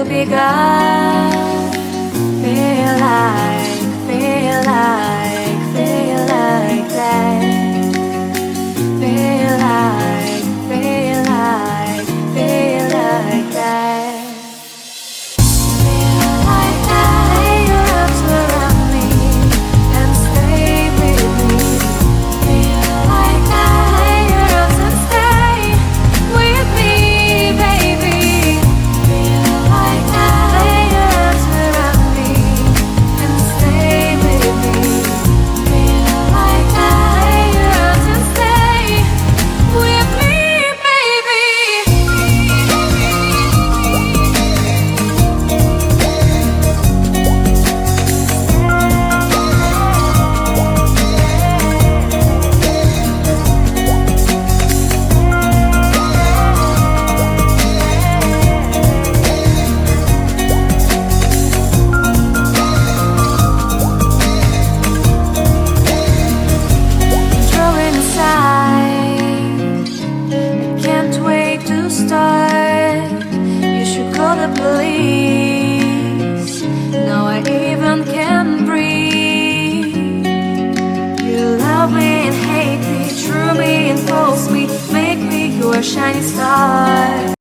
begun. Feel like that. Feel like that. Feel like that. You should call the police. Now I even can breathe. You love me and hate me, true me and false me, make me your shining star.